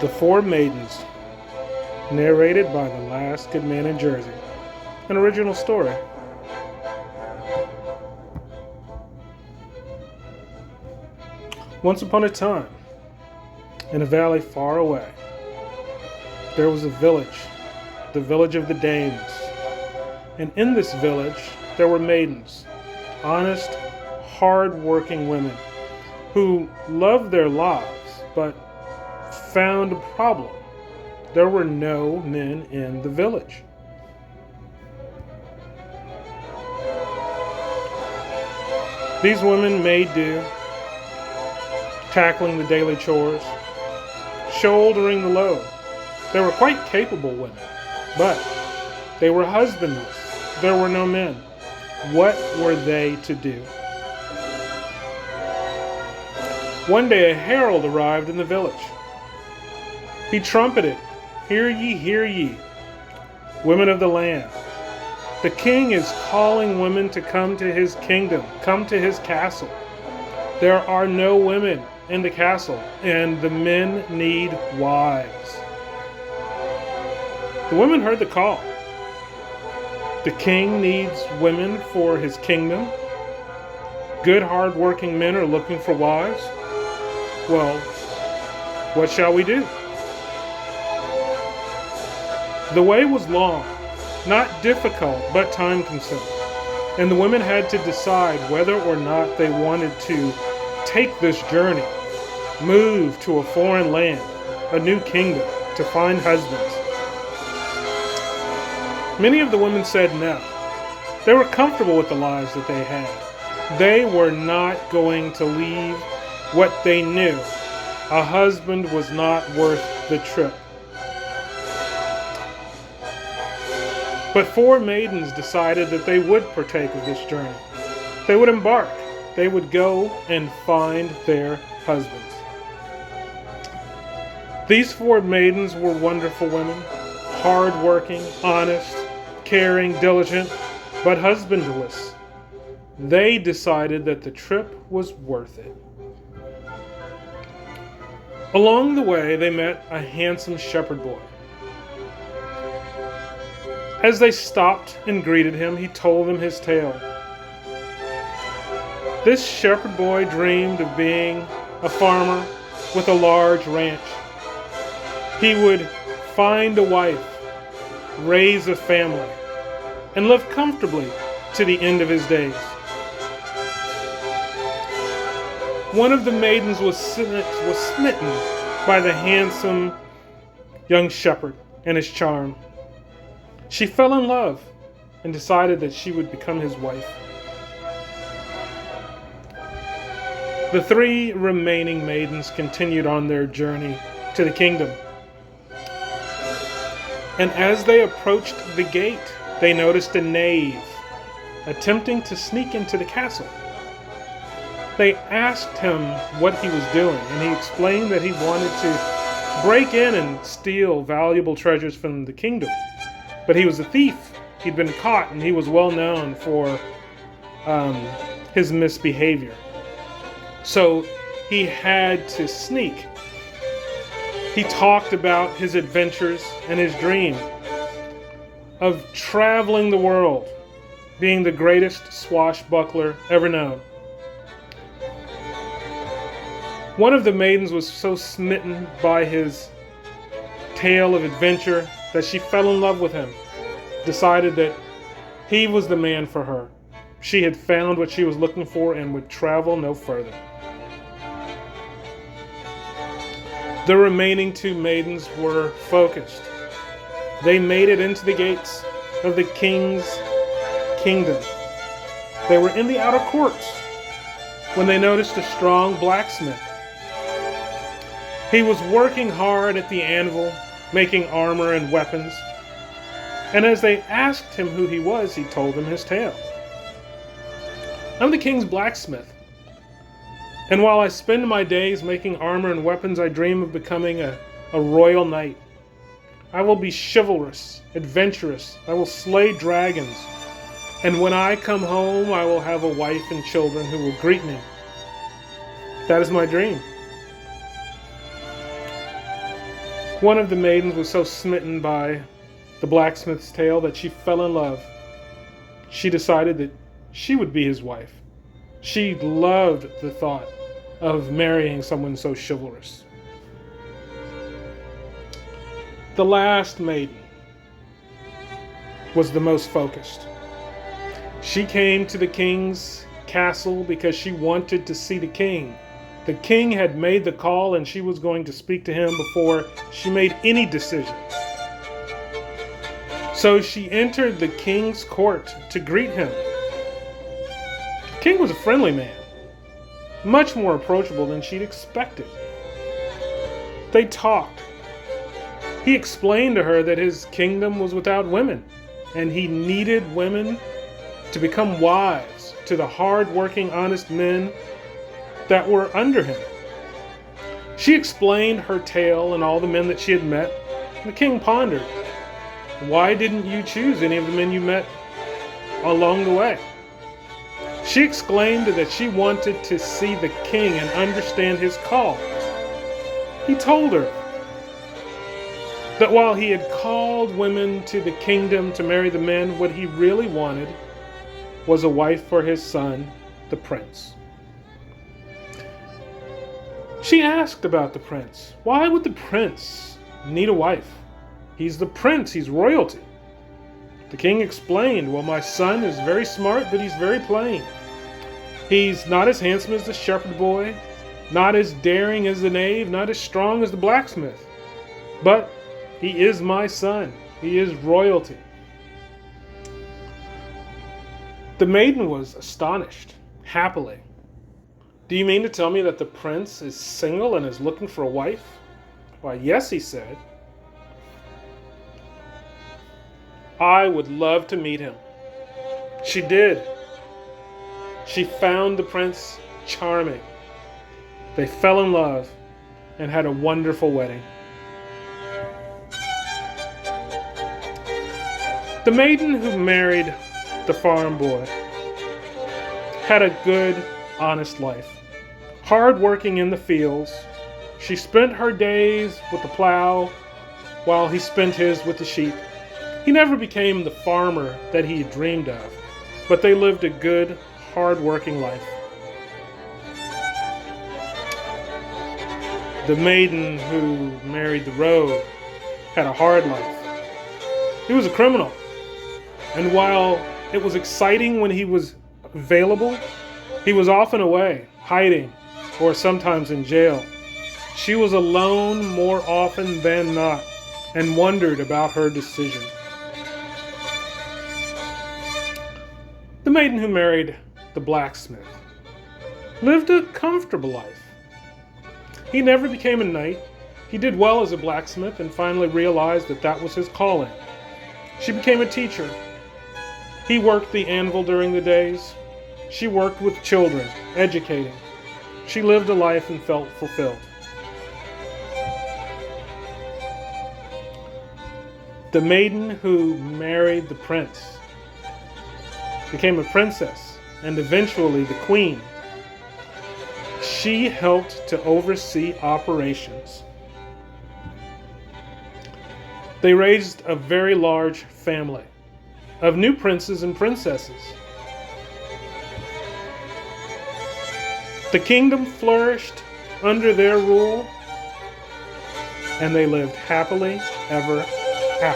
The Four Maidens, narrated by the last good man in Jersey. An original story. Once upon a time, in a valley far away, there was a village, the village of the Danes. And in this village, there were maidens, honest, hard-working women who loved their lives, but found a problem. There were no men in the village. These women made do, tackling the daily chores, shouldering the load. They were quite capable women, but they were husbandless. There were no men. What were they to do? One day a herald arrived in the village. He trumpeted, "Hear ye, hear ye, women of the land. The king is calling women to come to his kingdom, come to his castle. There are no women in the castle, and the men need wives." The women heard the call. The king needs women for his kingdom. Good, hard-working men are looking for wives. Well, what shall we do? The way was long, not difficult, but time-consuming, and the women had to decide whether or not they wanted to take this journey, move to a foreign land, a new kingdom, to find husbands. Many of the women said no. They were comfortable with the lives that they had. They were not going to leave what they knew. A husband was not worth the trip. But four maidens decided that they would partake of this journey. They would embark. They would go and find their husbands. These four maidens were wonderful women, hard-working, honest, caring, diligent, but husbandless. They decided that the trip was worth it. Along the way, they met a handsome shepherd boy. As they stopped and greeted him, he told them his tale. This shepherd boy dreamed of being a farmer with a large ranch. He would find a wife, raise a family, and live comfortably to the end of his days. One of the maidens was smitten by the handsome young shepherd and his charm. She fell in love and decided that she would become his wife. The three remaining maidens continued on their journey to the kingdom. And as they approached the gate, they noticed a knave attempting to sneak into the castle. They asked him what he was doing, and he explained that he wanted to break in and steal valuable treasures from the kingdom. But he was a thief. He'd been caught, and he was well known for his misbehavior. So he had to sneak. He talked about his adventures and his dream of traveling the world, being the greatest swashbuckler ever known. One of the maidens was so smitten by his tale of adventure that she fell in love with him, decided that he was the man for her. She had found what she was looking for and would travel no further. The remaining two maidens were focused. They made it into the gates of the king's kingdom. They were in the outer courts when they noticed a strong blacksmith. He was working hard at the anvil, making armor and weapons. And as they asked him who he was, he told them his tale. "I'm the king's blacksmith. And while I spend my days making armor and weapons, I dream of becoming a royal knight. I will be chivalrous, adventurous. I will slay dragons. And when I come home, I will have a wife and children who will greet me. That is my dream." One of the maidens was so smitten by the blacksmith's tale that she fell in love. She decided that she would be his wife. She loved the thought of marrying someone so chivalrous. The last maiden was the most focused. She came to the king's castle because she wanted to see the king. The king had made the call and she was going to speak to him before she made any decision. So she entered the king's court to greet him. The king was a friendly man, much more approachable than she'd expected. They talked. He explained to her that his kingdom was without women, and he needed women to become wives to the hard-working, honest men that were under him. She explained her tale and all the men that she had met. The king pondered, "Why didn't you choose any of the men you met along the way?" She exclaimed that she wanted to see the king and understand his call. He told her that while he had called women to the kingdom to marry the men, what he really wanted was a wife for his son, the prince. She asked about the prince. Why would the prince need a wife? He's the prince, he's royalty. The king explained, "Well, my son is very smart, but he's very plain. He's not as handsome as the shepherd boy, not as daring as the knave, not as strong as the blacksmith. But he is my son. He is royalty." The maiden was astonished, happily. "Do you mean to tell me that the prince is single and is looking for a wife?" "Why, yes," he said. "I would love to meet him." She did. She found the prince charming. They fell in love and had a wonderful wedding. The maiden who married the farm boy had a good, honest life. Hard working in the fields, she spent her days with the plow while he spent his with the sheep. He never became the farmer that he had dreamed of, but they lived a good, hard-working life. The maiden who married the rogue had a hard life. He was a criminal, and while it was exciting when he was available, he was often away, hiding, or sometimes in jail. She was alone more often than not, and wondered about her decision. The maiden who married the blacksmith lived a comfortable life. He never became a knight. He did well as a blacksmith and finally realized that that was his calling. She became a teacher. He worked the anvil during the days. She worked with children, educating. She lived a life and felt fulfilled. The maiden who married the prince became a princess and eventually the queen. She helped to oversee operations. They raised a very large family of new princes and princesses. The kingdom flourished under their rule, and they lived happily ever